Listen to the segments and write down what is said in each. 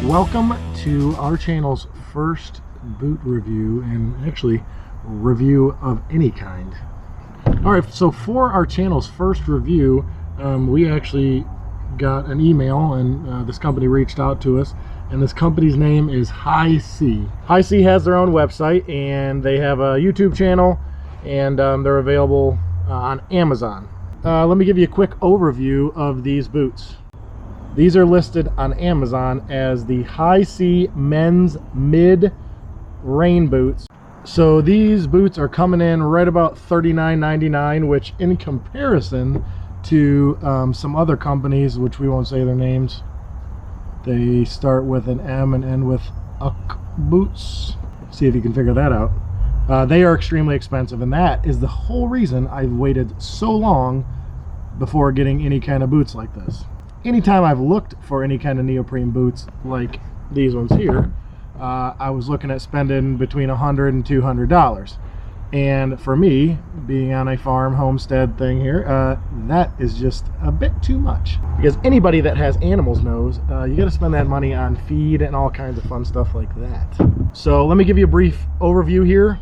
Welcome to our channel's first boot review, and actually review of any kind. Alright, so for our channel's first review, we actually got an email, and this company reached out to us, and this company's name is Hisea. Hisea has their own website, and they have a YouTube channel, and they're available on Amazon. Let me give you a quick overview of these boots. These are listed on Amazon as the Hisea men's mid rain boots. So these boots are coming in right about $39.99, which in comparison to some other companies, which we won't say their names, they start with an M and end with Boots. See if you can figure that out. They are extremely expensive, and that is the whole reason I've waited so long before getting any kind of boots like this. Anytime I've looked for any kind of neoprene boots like these ones here, I was looking at spending between $100 and $200. And for me, being on a farm homestead thing here, that is just a bit too much. Because anybody that has animals knows you got to spend that money on feed and all kinds of fun stuff like that. So let me give you a brief overview here.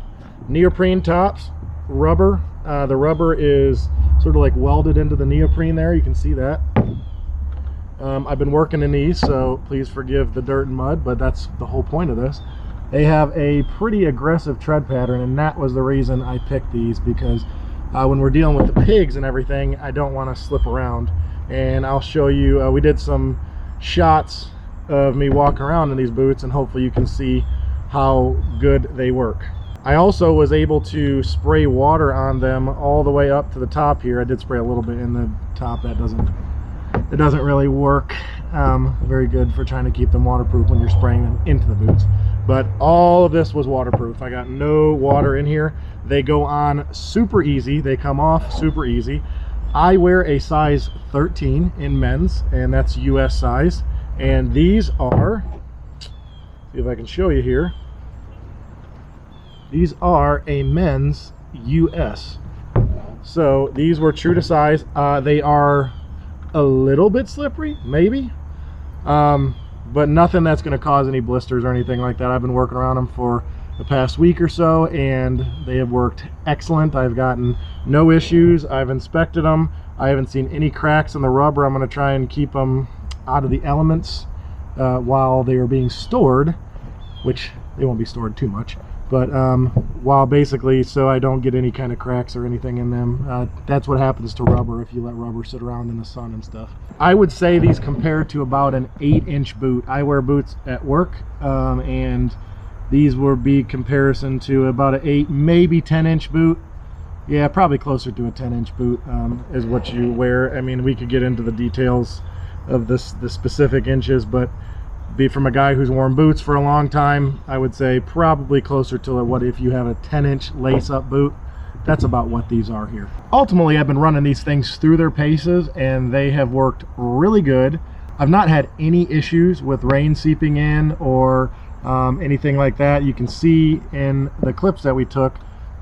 Neoprene tops, rubber. The rubber is sort of like welded into the neoprene there. You can see that. I've been working in these, so please forgive the dirt and mud, but that's the whole point of this. They have a pretty aggressive tread pattern, and that was the reason I picked these, because when we're dealing with the pigs and everything, I don't want to slip around. And I'll show you, we did some shots of me walking around in these boots, and hopefully you can see how good they work. I also was able to spray water on them all the way up to the top here. I did spray a little bit in the top. It doesn't really work very good for trying to keep them waterproof when you're spraying them into the boots. But all of this was waterproof. I got no water in here. They go on super easy. They come off super easy. I wear a size 13 in men's, and that's US size. And these are, see if I can show you here. These are a men's US. So these were true to size. They are a little bit slippery, maybe, but nothing that's going to cause any blisters or anything like that. I've been working around them for the past week or so, and they have worked excellent. I've gotten no issues. I've inspected them. I haven't seen any cracks in the rubber. I'm going to try and keep them out of the elements while they are being stored, which they won't be stored too much, but while basically, so I don't get any kind of cracks or anything in them. That's what happens to rubber if you let rubber sit around in the sun and stuff. I would say these compare to about an 8-inch boot. I wear boots at work, and these would be comparison to about an 8, maybe 10-inch boot. Yeah, probably closer to a 10-inch boot is what you wear. I mean, we could get into the details of the specific inches, but from a guy who's worn boots for a long time, I would say probably closer to what if you have a 10-inch lace-up boot. That's about what these are here. Ultimately, I've been running these things through their paces, and they have worked really good. I've not had any issues with rain seeping in or anything like that. You can see in the clips that we took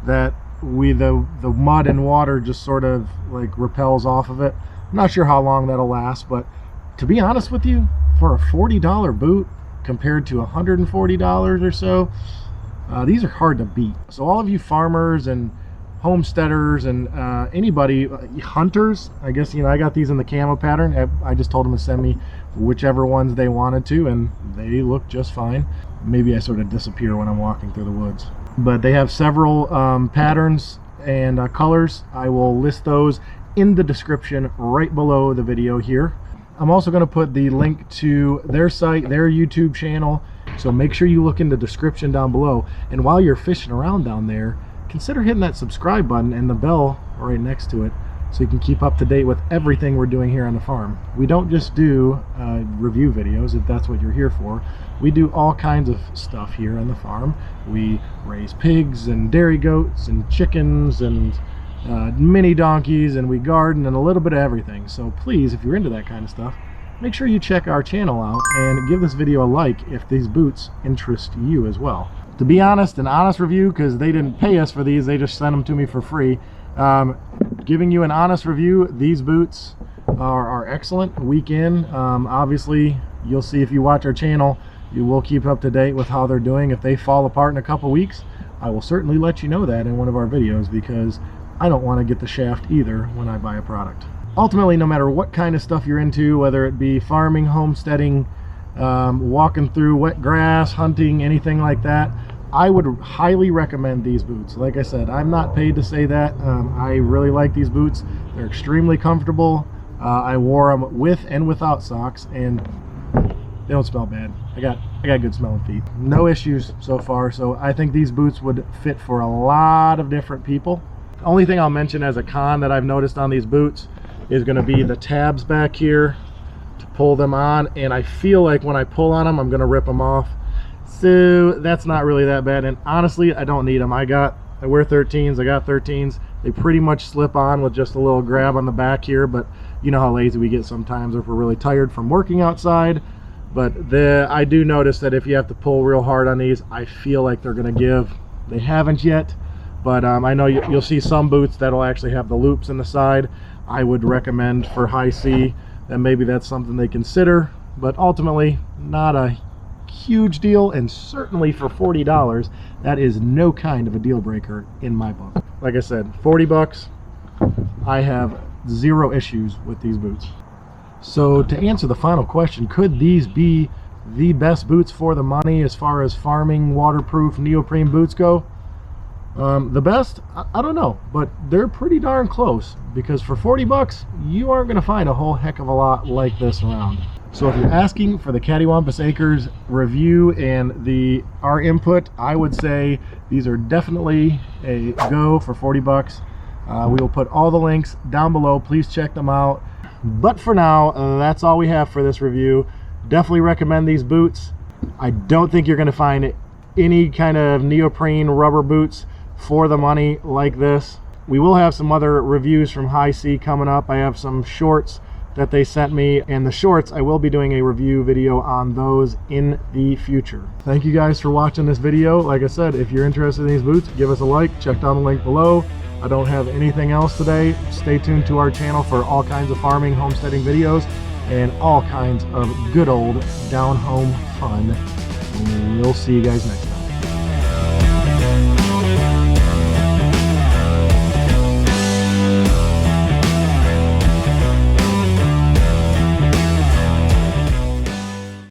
that the mud and water just sort of like repels off of it. I'm not sure how long that'll last, but to be honest with you, for a $40 boot compared to $140 or so, these are hard to beat. So all of you farmers and homesteaders and anybody, hunters, I guess, you know, I got these in the camo pattern. I just told them to send me whichever ones they wanted to, and they look just fine. Maybe I sort of disappear when I'm walking through the woods. But they have several patterns and colors. I will list those in the description right below the video here. I'm also going to put the link to their site, their YouTube channel, so make sure you look in the description down below. And while you're fishing around down there, consider hitting that subscribe button and the bell right next to it, so you can keep up to date with everything we're doing here on the farm. We don't just do review videos, if that's what you're here for. We do all kinds of stuff here on the farm. We raise pigs and dairy goats and chickens and mini donkeys, and we garden and a little bit of everything. So please, if you're into that kind of stuff, make sure you check our channel out and give this video a like if these boots interest you as well. To be honest, an honest review, because they didn't pay us for these, they just sent them to me for free. Giving you an honest review, these boots are excellent week in. Obviously, you'll see if you watch our channel, you will keep up to date with how they're doing. If they fall apart in a couple weeks, I will certainly let you know that in one of our videos, because I don't want to get the shaft either when I buy a product. Ultimately, no matter what kind of stuff you're into, whether it be farming, homesteading, walking through wet grass, hunting, anything like that, I would highly recommend these boots. Like I said, I'm not paid to say that. I really like these boots. They're extremely comfortable. I wore them with and without socks, and they don't smell bad. I got good smelling feet. No issues so far, so I think these boots would fit for a lot of different people. The only thing I'll mention as a con that I've noticed on these boots is going to be the tabs back here to pull them on, and I feel like when I pull on them I'm going to rip them off. So that's not really that bad, and honestly I don't need them. I wear 13s. I got 13s. They pretty much slip on with just a little grab on the back here, but you know how lazy we get sometimes if we're really tired from working outside. But I do notice that if you have to pull real hard on these, I feel like they're going to give. They haven't yet, but I know you'll see some boots that'll actually have the loops in the side. I would recommend for high C that maybe that's something they consider, but ultimately not a huge deal, and certainly for $40 that is no kind of a deal breaker in my book. Like I said, 40 bucks, I have zero issues with these boots. So to answer the final question, could these be the best boots for the money as far as farming waterproof neoprene boots go? The best? I don't know, but they're pretty darn close, because for 40 bucks you aren't going to find a whole heck of a lot like this around. So if you're asking for the Cattywampus Acres review and our input, I would say these are definitely a go for 40 bucks. We will put all the links down below. Please check them out. But for now, that's all we have for this review. Definitely recommend these boots. I don't think you're going to find any kind of neoprene rubber boots for the money like this. We will have some other reviews from High C coming up. I have some shorts that they sent me, and the shorts, I will be doing a review video on those in the future. Thank you guys for watching this video. Like I said, if you're interested in these boots, give us a like. Check down the link below. I don't have anything else today. Stay tuned to our channel for all kinds of farming, homesteading videos and all kinds of good old down home fun. And we'll see you guys next time.